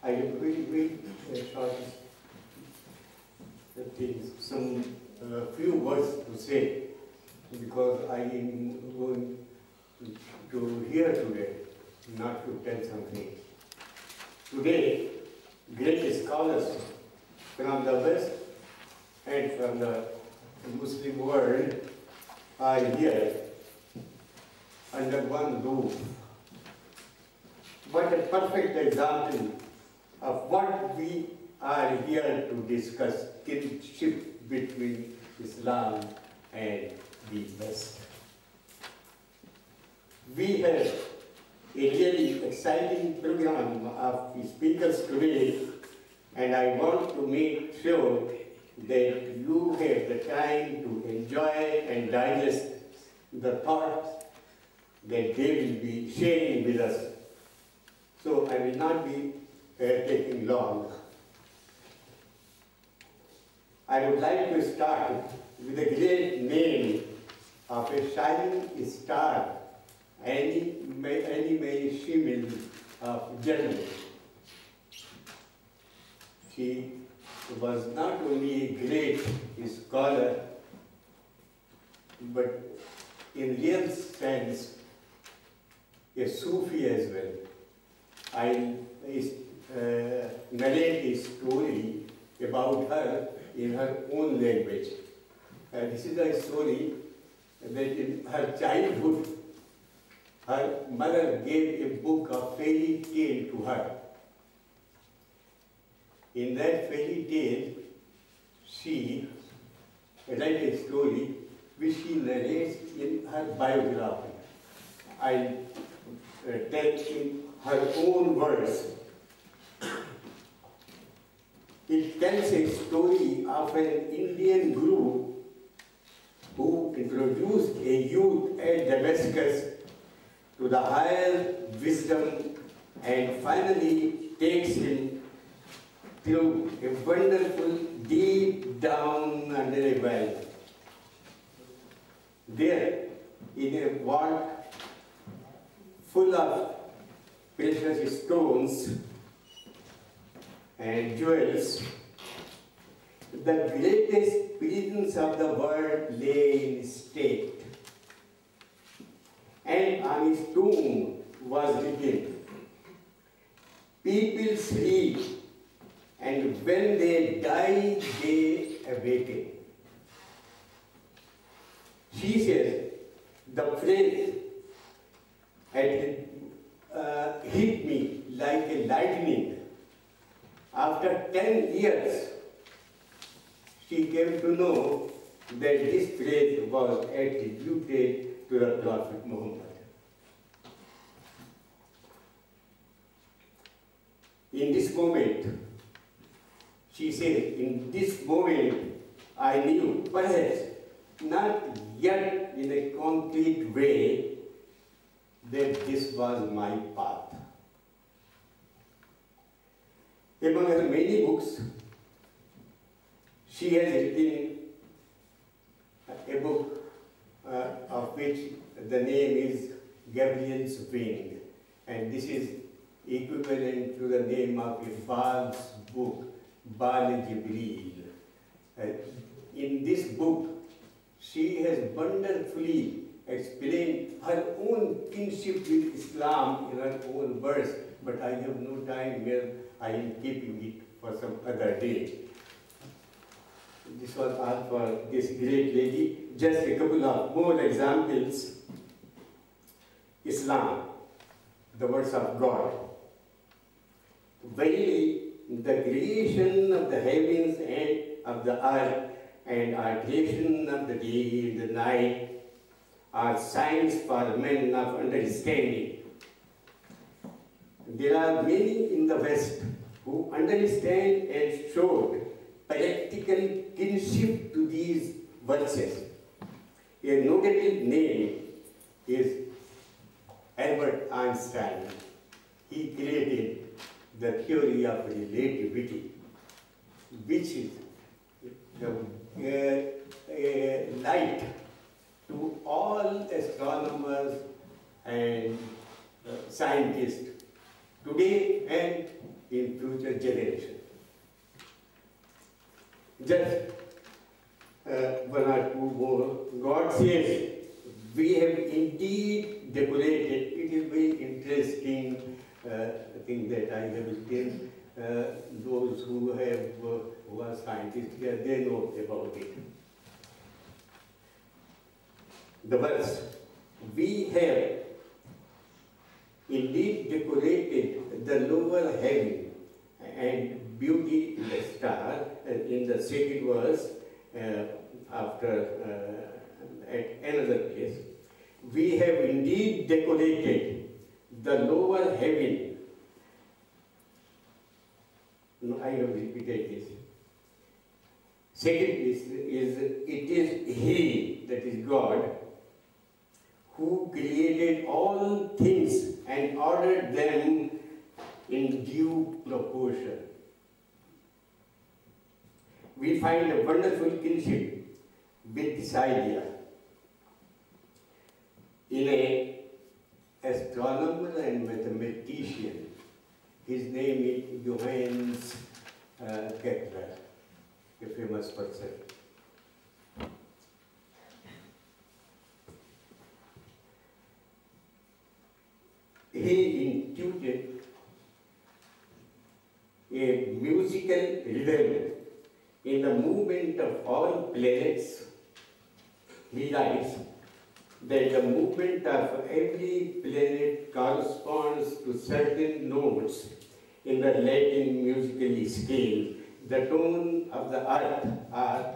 I have very short things, some few words to say, because I am going to hear today, not to tell something. Today, great scholars from the West and from the Muslim world are here under one roof. What a perfect example of what we are here to discuss, kinship between Islam and the West. We have a really exciting program of speakers today, and I want to make sure that you have the time to enjoy and digest the thoughts that they will be sharing with us. So I will not be taking long. I would like to start with a great name of a shining star, Annie Mae Schimmel of Germany. She was not only a great scholar, but in real sense, a Sufi as well. I narrate a story about her in her own language. This is a story that in her childhood, her mother gave a book of fairy tale to her. In that fairy tale, she read a story which she narrates in her biography. I tell in her own words. It tells a story of an Indian guru who introduced a youth at Damascus to the higher wisdom and finally takes him through a wonderful deep down under a well. There, in a vault full of precious stones and jewels, the greatest prince of the world lay in state. And on his tomb was written, "People sleep, and when they die, they awaken." She says, the phrase had hit me like a lightning. After 10 years, she came to know that this phrase was attributed to the Prophet Muhammad. In this moment, she said, in this moment, I knew, perhaps not yet in a concrete way, that this was my path. Among her many books, she has written a book of which the name is Gabriel's Wing, and this is equivalent to the name of Iqbal's book, Bal Jibreel. In this book, she has wonderfully explained her own kinship with Islam in her own words, but I have no time here. I am keeping it for some other day. This was all for this great lady. Just a couple of more examples. Islam, the words of God. Verily, the creation of the heavens and of the earth and our creation of the day and the night are signs for men of understanding. There are many in the West who understand and showed practical kinship to these verses. A notable name is Albert Einstein. He created the theory of relativity, which is a light to all astronomers and scientists today and in future generation. Just one or two more. God says, we have indeed decorated. It is very interesting thing that I have written. Those who are scientists here, they know about it. The verse, we have indeed decorated the lower heaven and beauty the star. In the second verse, at another place, we have indeed decorated the lower heaven. No, I have repeated this. Second is it is He, that is God, who created all things and ordered them in due proportion. We find a wonderful kinship with this idea in an astronomer and mathematician. His name is Ghulam Sabir, a famous person. He intuited a musical rhythm in the movement of all planets. He writes that the movement of every planet corresponds to certain notes in the Latin musical scale. The tone of the earth are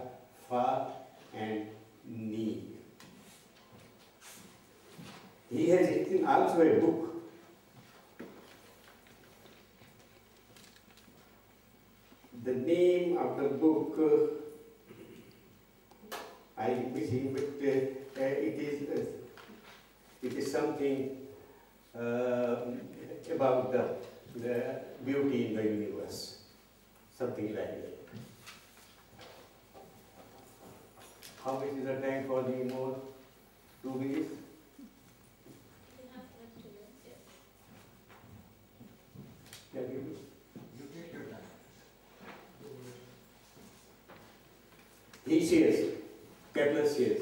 fa and ni. He has written also a book. The name of the book, I am missing, but it is something about the beauty in the universe, something like that. How much is the time for the more? 2 minutes? We have left 2 minutes, yes. Can you? He says, Kepler says,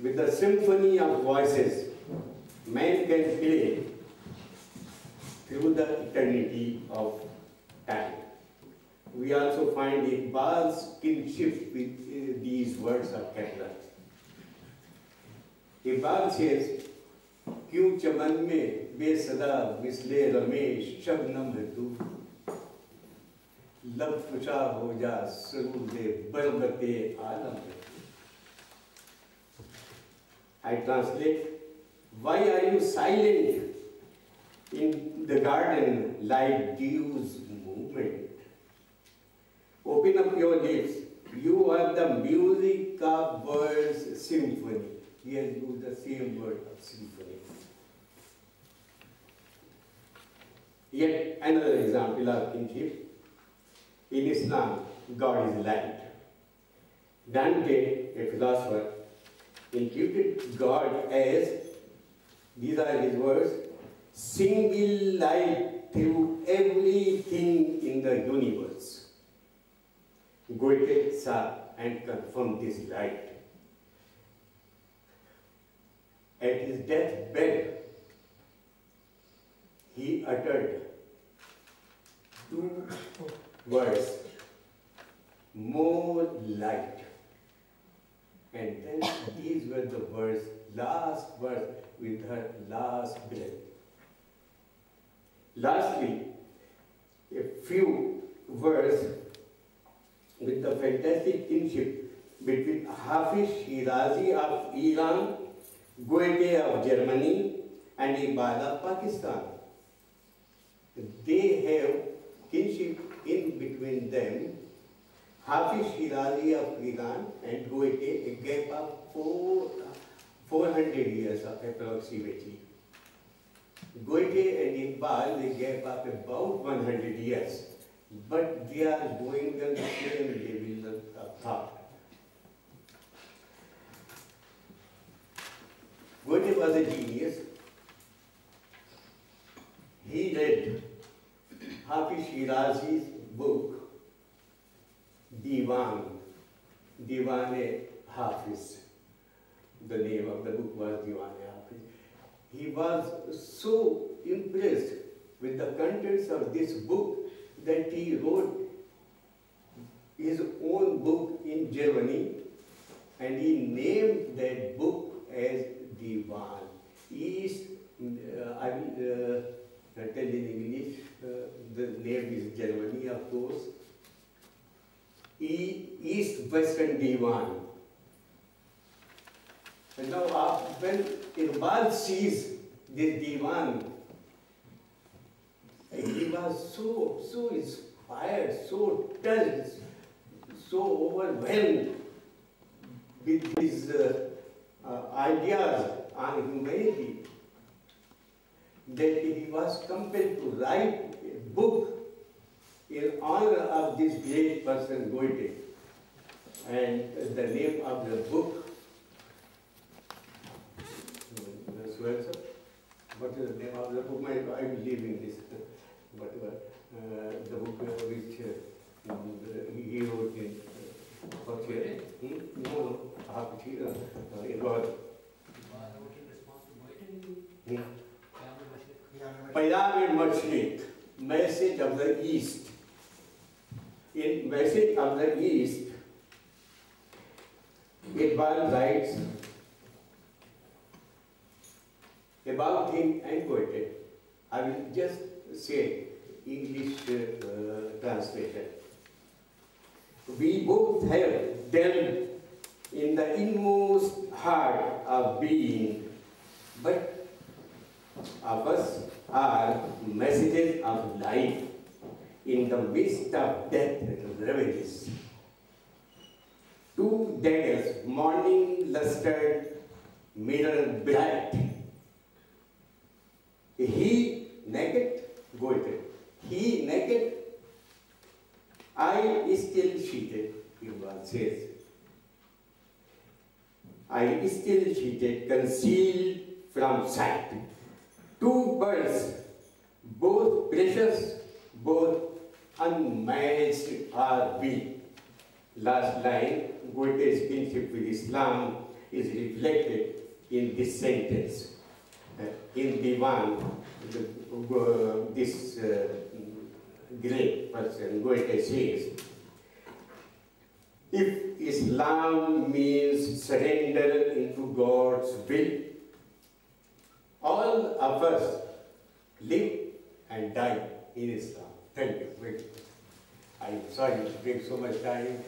with the symphony of voices, man can play through the eternity of time. We also find Iqbal's kinship with these words of Kepler. Iqbal says, क्यों चमन में बेसदा मिसले रमेश शबनम है तू लब खुशा हो जा सरूदे बरबते आलम है। I translate, why are you silent in the garden like dew's movement? Open up your lips. You are the music of words symphony. He has used the same word of symphony. Yet another example of kinship. In Islam, God is light. Dante, a philosopher, intuited God as, these are his words, single light through everything in the universe. Goethe saw and confirmed this light. At his deathbed, he uttered 2 words, more light. And then these were the words, last words with her last breath. Lastly, a few words with the fantastic kinship between Hafiz Shirazi of Iran, Goethe of Germany, and Iqbal of Pakistan. They have kinship in between them. Hafiz Shirazi of Iran and Goethe, a gap of 400 years approximately. Goethe and Iqbal, a gap of about 100 years. But they are going on the same level of thought. Goethe was a genius. He read Hafiz Shirazi's book, Diwan-e-Hafiz. The name of the book was Diwan-e-Hafiz. He was so impressed with the contents of this book that he wrote his own book in Germany, and he named that book as Diwan. I will tell in English, the name is Germany, of course. East Western Diwan. And now, when Iqbal sees this Diwan, he was so inspired, so touched, so overwhelmed with his ideas on humanity that he was compelled to write a book in honor of this great person, Goethe. And the name of the book, what is the name of the book? I am leaving this, but the book which he wrote in what year? No, it was Pyramid Message of the East. In Message of the East, Iqbal writes about him and Goethe. I will just say English translation. We both have delved in the inmost heart of being, but of us are messages of life in the midst of death ravages. Two daggers, morning lustered, mirror bright. He naked, Goethe. He naked, I still sheeted, Iqbal says. I still sheeted, concealed from sight. Two birds, both precious, both unmatched are we. Last line, Goethe's kinship with Islam is reflected in this sentence. In Diwan, this great person, Goethe says, if Islam means surrender into God's will, all of us live and die in Islam. Thank you. I am sorry to take so much time.